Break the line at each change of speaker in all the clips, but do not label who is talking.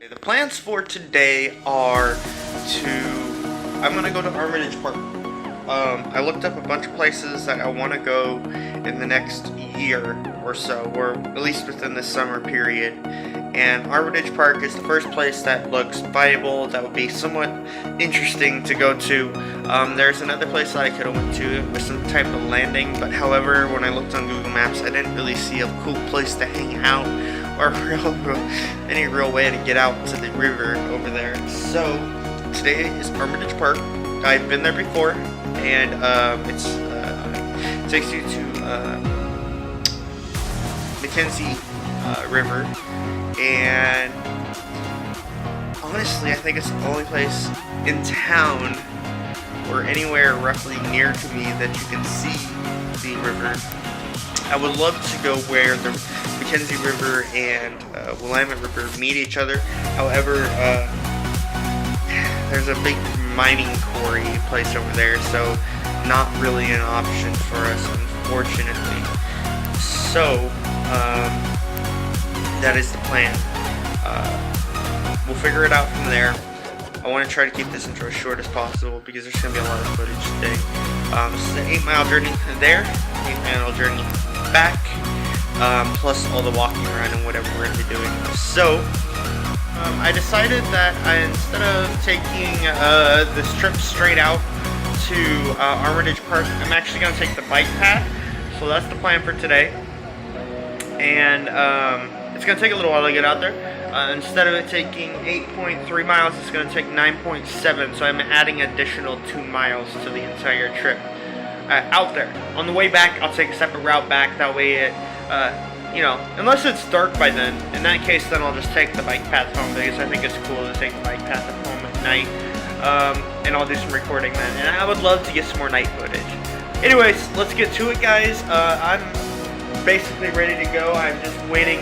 The plans for today are I'm gonna go to Armitage Park. I looked up a bunch of places that I want to go in the next year or so, or at least within the summer period. And Armitage Park is the first place that looks viable, that would be somewhat interesting to go to. There's another place that I could have went to with some type of landing, but however, when I looked on Google Maps, I didn't really see a cool place to hang out or any real way to get out to the river over there. So today is Armitage Park. I've been there before, and it takes you to Mackenzie River, and honestly, I think it's the only place in town or anywhere roughly near to me that you can see the river. I would love to go where the Mackenzie River and Willamette River meet each other. However, there's a big mining quarry place over there, so not really an option for us, unfortunately. So, that is the plan. We'll figure it out from there. I want to try to keep this intro as short as possible because there's going to be a lot of footage today. This is an 8-mile journey there, 8-mile journey back, plus all the walking around and whatever we're going to be doing. So, I decided that instead of taking this trip straight out to Armitage Park, I'm actually going to take the bike path. So that's the plan for today. And it's going to take a little while to get out there. Instead of it taking 8.3 miles, it's going to take 9.7. So I'm adding additional 2 miles to the entire trip out there. On the way back, I'll take a separate route back. That way it, you know, unless it's dark by then. In that case, then I'll just take the bike path home because I think it's cool to take the bike path home at night. And I'll do some recording then. And I would love to get some more night footage. Anyways, let's get to it, guys. I'm basically ready to go. I'm just waiting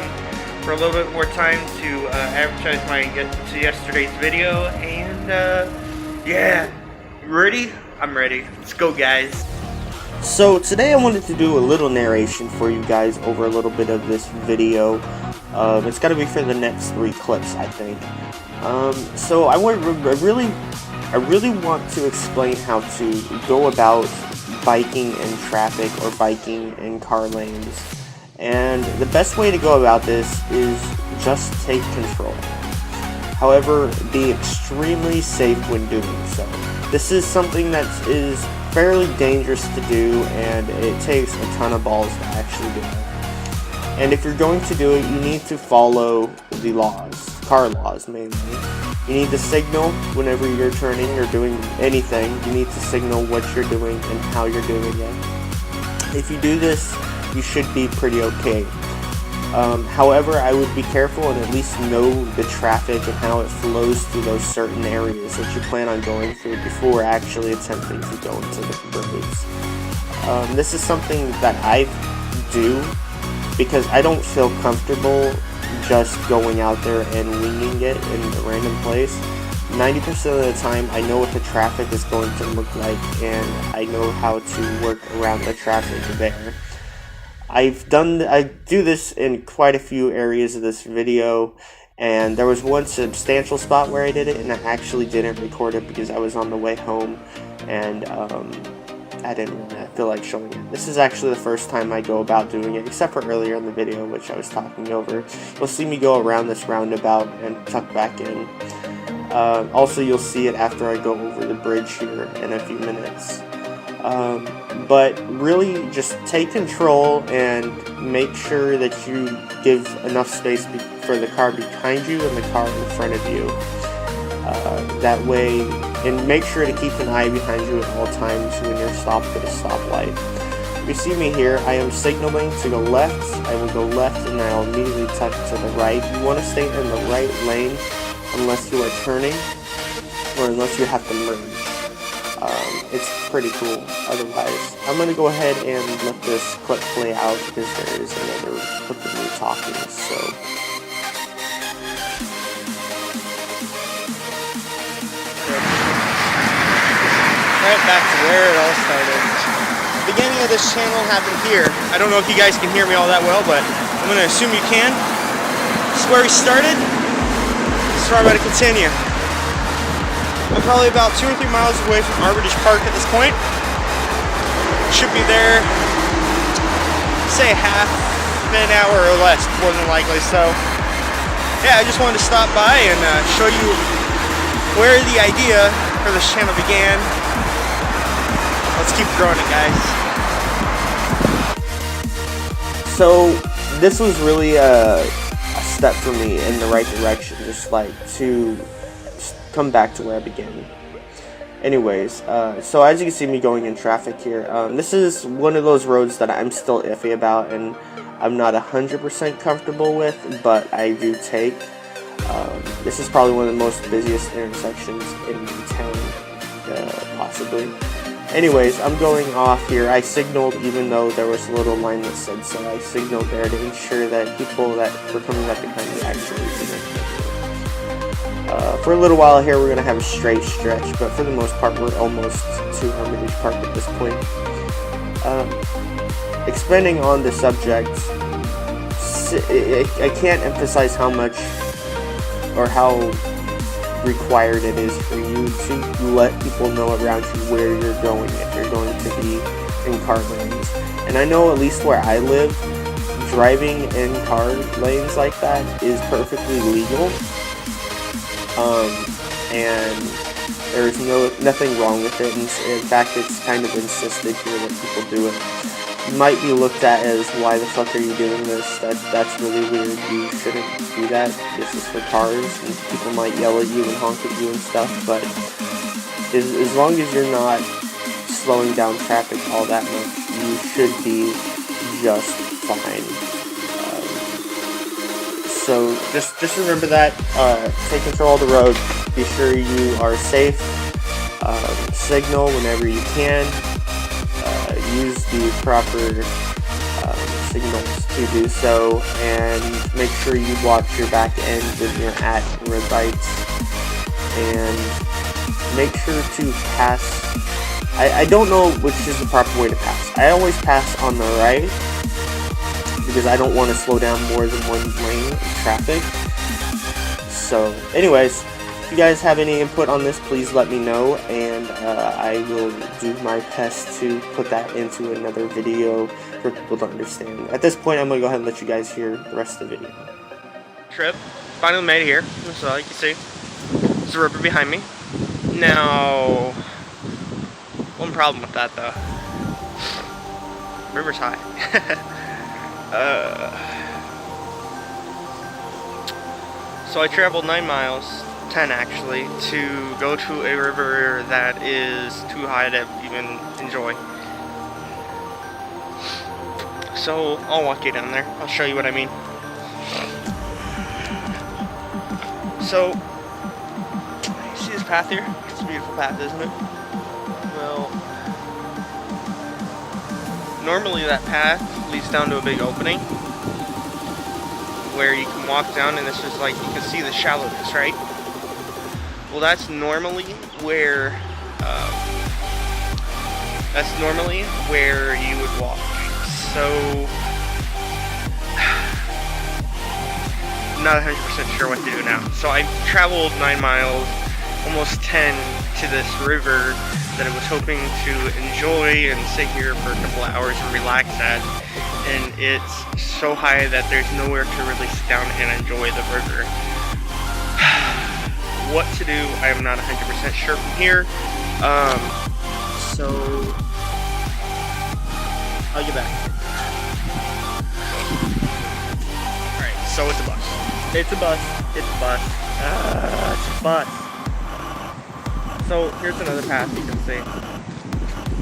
for a little bit more time to advertise to yesterday's video. And yeah, ready? I'm ready. Let's go, guys.
So today I wanted to do a little narration for you guys over a little bit of this video. It's got to be for the next 3 clips, I think. So I really want to explain how to go about biking in traffic or biking in car lanes. And the best way to go about this is just take control. However, be extremely safe when doing so. This is something that is fairly dangerous to do, and it takes a ton of balls to actually do it. And if you're going to do it, you need to follow the laws, car laws mainly. You need to signal whenever you're turning or doing anything. You need to signal what you're doing and how you're doing it. If you do this, you should be pretty okay. However, I would be careful and at least know the traffic and how it flows through those certain areas that you plan on going through before actually attempting to go into the roads. This is something that I do because I don't feel comfortable just going out there and winging it in a random place. 90% of the time, I know what the traffic is going to look like, and I know how to work around the traffic there. I do this in quite a few areas of this video, and there was one substantial spot where I did it, and I actually didn't record it because I was on the way home, and I didn't really feel like showing it. This is actually the first time I go about doing it, except for earlier in the video, which I was talking over. You'll see me go around this roundabout and tuck back in. Also, you'll see it after I go over the bridge here in a few minutes. But really, just take control and make sure that you give enough space for the car behind you and the car in front of you. That way, and make sure to keep an eye behind you at all times when you're stopped at a stoplight. If you see me here, I am signaling to go left. I will go left and I'll immediately tuck to the right. You want to stay in the right lane unless you are turning or unless you have to merge. It's pretty cool otherwise. I'm going to go ahead and let this clip play out because there is another clip of me talking, so.
Right back to where it all started. The beginning of this channel happened here. I don't know if you guys can hear me all that well, but I'm going to assume you can. This is where we started. So I'm about to continue. I'm probably about 2 or 3 miles away from Armitage Park at this point. Should be there, say half an hour or less, more than likely. So yeah, I just wanted to stop by and show you where the idea for this channel began. Let's keep growing it, guys.
So this was really a step for me in the right direction, just like to come back to where I began. Anyways, so as you can see me going in traffic here, this is one of those roads that I'm still iffy about and I'm not 100% comfortable with, but I do take. This is probably one of the most busiest intersections in town, possibly. Anyways, I'm going off here. I signaled even though there was a little line that said so. I signaled there to ensure that people that were coming up behind me actually didn't. For a little while here, we're going to have a straight stretch, but for the most part, we're almost to Armitage Park at this point. Expanding on the subject, I can't emphasize how much or how required it is for you to let people know around you where you're going if you're going to be in car lanes. And I know at least where I live, driving in car lanes like that is perfectly legal. And there's nothing wrong with it. In fact, it's kind of insisted here that people do it. Might be looked at as, why the fuck are you doing this? That's really weird. You shouldn't do that. This is for cars, and people might yell at you and honk at you and stuff, but as long as you're not slowing down traffic all that much, you should be just fine. So just remember that. Take control of the road. Be sure you are safe. Signal whenever you can. Use the proper signals to do so, and make sure you watch your back end when you're at red lights, and make sure to pass. I don't know which is the proper way to pass. I always pass on the right because I don't want to slow down more than one lane of traffic. So anyways, if you guys have any input on this, please let me know, and I will do my best to put that into another video for people to understand. At this point, I'm going to go ahead and let you guys hear the rest of the video.
Trip, finally made it here. So you can see, there's a river behind me. Now, one problem with that though, river's high. So I traveled 9 miles, 10 actually, to go to a river that is too high to even enjoy. So I'll walk you down there. I'll show you what I mean. So, you see this path here? It's a beautiful path, isn't it? Well, normally that path leads down to a big opening where you can walk down, and this is like, you can see the shallowness, right? Well, that's normally where you would walk. So, not 100% sure what to do now. So I traveled 9 miles, almost 10, to this river that I was hoping to enjoy and sit here for a couple of hours and relax at. And it's so high that there's nowhere to really sit down and enjoy the river. What to do, I am not 100% sure from here. So I'll get back. Alright, so it's a bus. It's a bus. It's a bus. It's a bus. So here's another path you can see.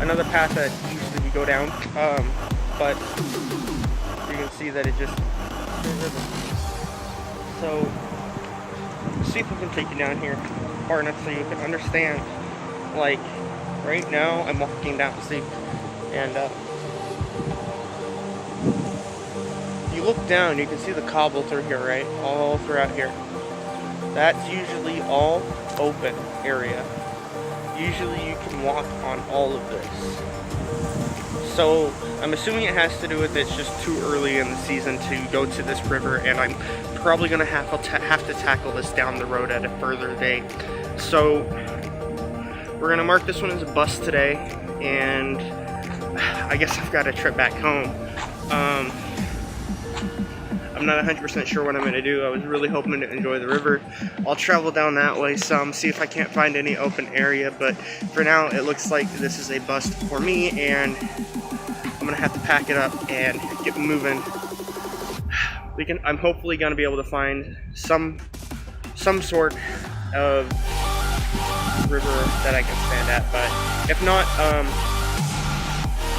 Another path that usually we go down. But you can see that it just, so see if we can take you down here far enough so you can understand. Like right now I'm walking down, see, and you look down, you can see the cobble through here, right, all throughout here. That's usually all open area. Usually you can walk on all of this. So I'm assuming it has to do with it's just too early in the season to go to this river, and I'm probably gonna have to tackle this down the road at a further date. So we're gonna mark this one as a bust today, and I guess I've got a trip back home. I'm not 100% sure what I'm going to do. I was really hoping to enjoy the river. I'll travel down that way some, see if I can't find any open area, but for now it looks like this is a bust for me, and I'm going to have to pack it up and get moving. I'm hopefully going to be able to find some sort of river that I can stand at, but if not,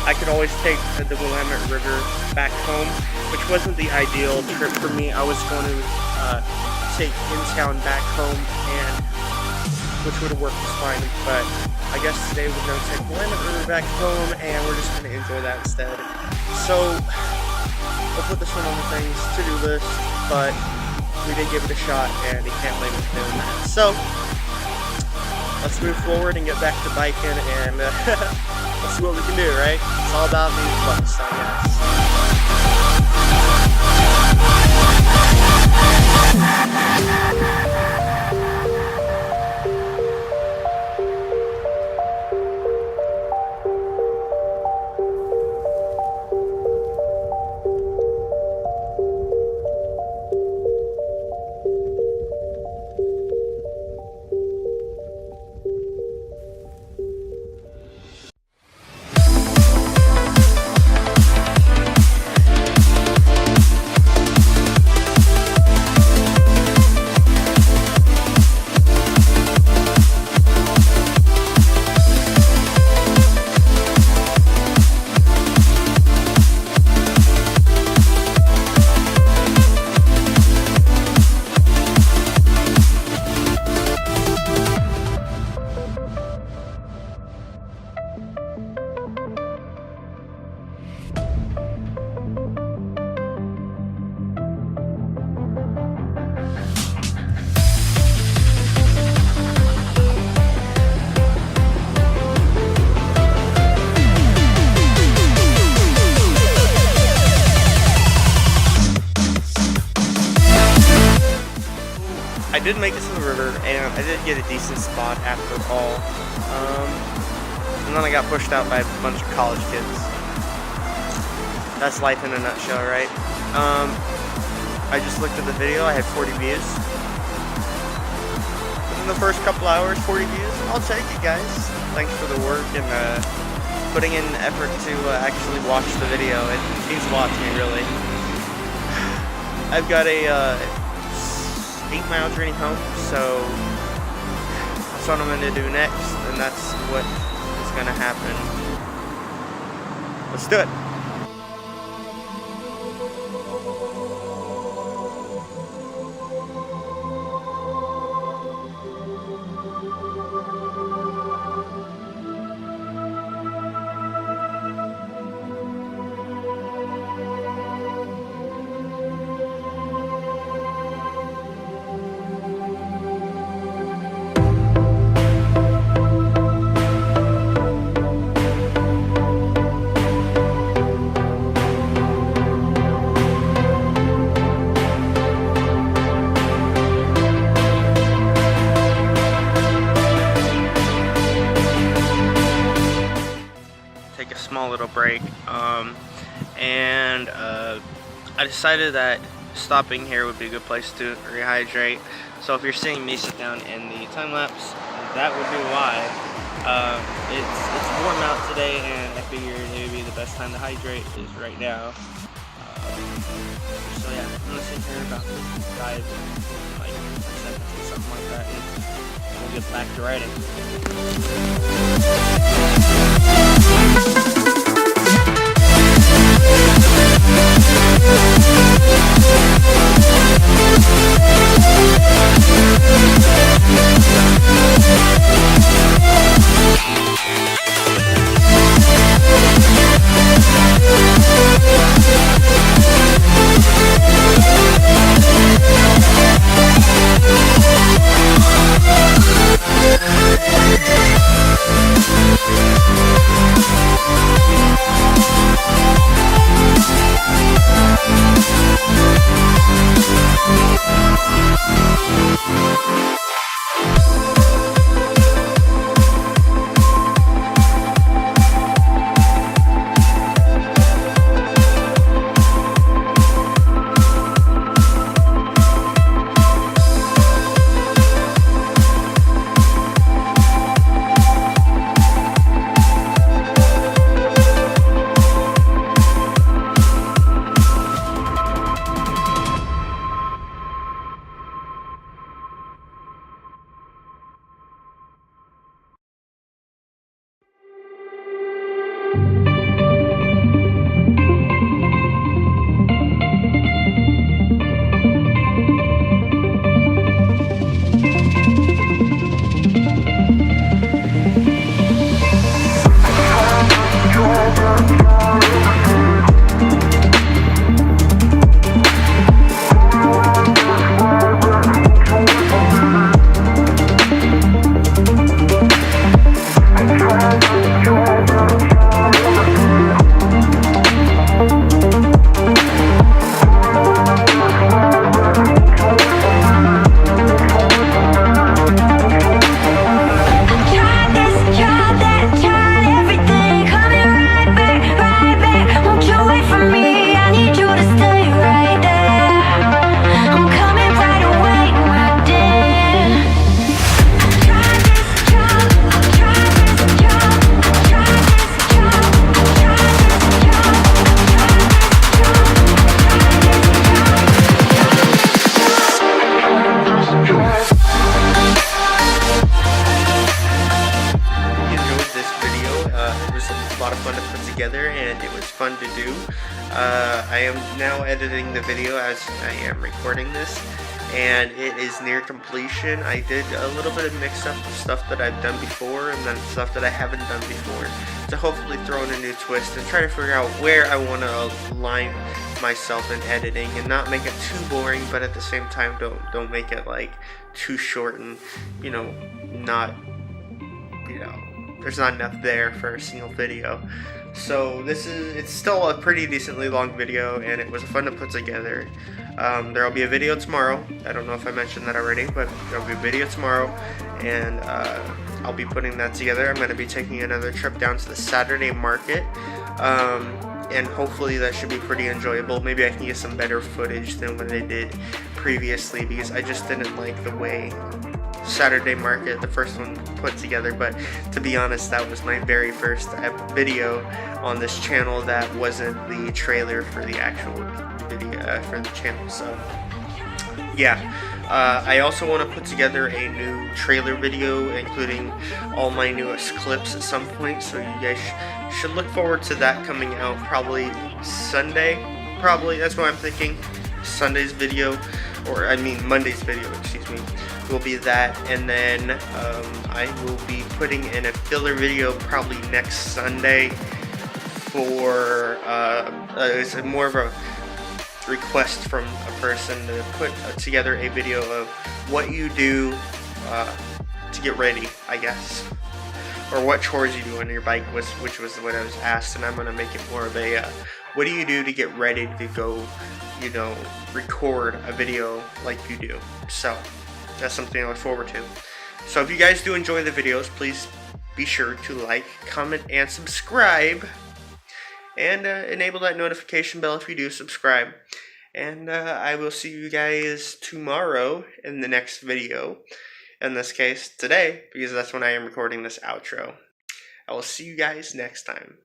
I could always take the Willamette River back home, which wasn't the ideal trip for me. I was going to take in-town back home, and which would have worked just fine, but I guess today we're going to take the Willamette River back home, and we're just going to enjoy that instead. So we'll put this one on the things to-do list, but we did give it a shot, and you can't blame us doing that. So let's move forward and get back to biking, and let's see what we can do, right? It's all about these bucks, I guess. I did make it to the river, and I did get a decent spot after all. And then I got pushed out by a bunch of college kids. That's life in a nutshell, right? I just looked at the video, I had 40 views. Within the first couple hours, 40 views. I'll take it, guys. Thanks for the work and putting in effort to actually watch the video. It means a lot to me, really. I've got a 8-mile journey home, so that's what I'm going to do next, and that's what is going to happen. Let's do it. Small little break, and I decided that stopping here would be a good place to rehydrate. So if you're seeing me sit down in the time lapse, that would be why. It's warm out today, and I figured it would be the best time to hydrate is right now. So yeah, I'm gonna sit here about 5 like 10 seconds or something like that, and we'll get back to riding. fun to do. I am now editing the video as I am recording this, and it is near completion. I did a little bit of mix up of stuff that I've done before and then stuff that I haven't done before to hopefully throw in a new twist and try to figure out where I want to align myself in editing and not make it too boring, but at the same time don't make it like too short and not there's not enough there for a single video. So it's still a pretty decently long video, and it was fun to put together. There will be a video tomorrow. I don't know if I mentioned that already, but there will be a video tomorrow, and I'll be putting that together. I'm going to be taking another trip down to the Saturday market, and hopefully that should be pretty enjoyable. Maybe I can get some better footage than what I did previously, because I just didn't like the way Saturday market, the first one, put together. But to be honest, that was my very first video on this channel that wasn't the trailer for the actual video for the channel. So yeah, I also want to put together a new trailer video including all my newest clips at some point, so you guys should look forward to that coming out probably Sunday. Probably, that's what I'm thinking. Sunday's video, or I mean Monday's video, excuse me, will be that, and then I will be putting in a filler video probably next Sunday for it's more of a request from a person to put together a video of what you do to get ready, I guess, or what chores you do on your bike, which was what I was asked, and I'm gonna make it more of a what do you do to get ready to go, record a video like you do. So that's something I look forward to. So if you guys do enjoy the videos, please be sure to like, comment, and subscribe, and enable that notification bell if you do subscribe. And I will see you guys tomorrow in the next video. In this case, today, because that's when I am recording this outro. I will see you guys next time.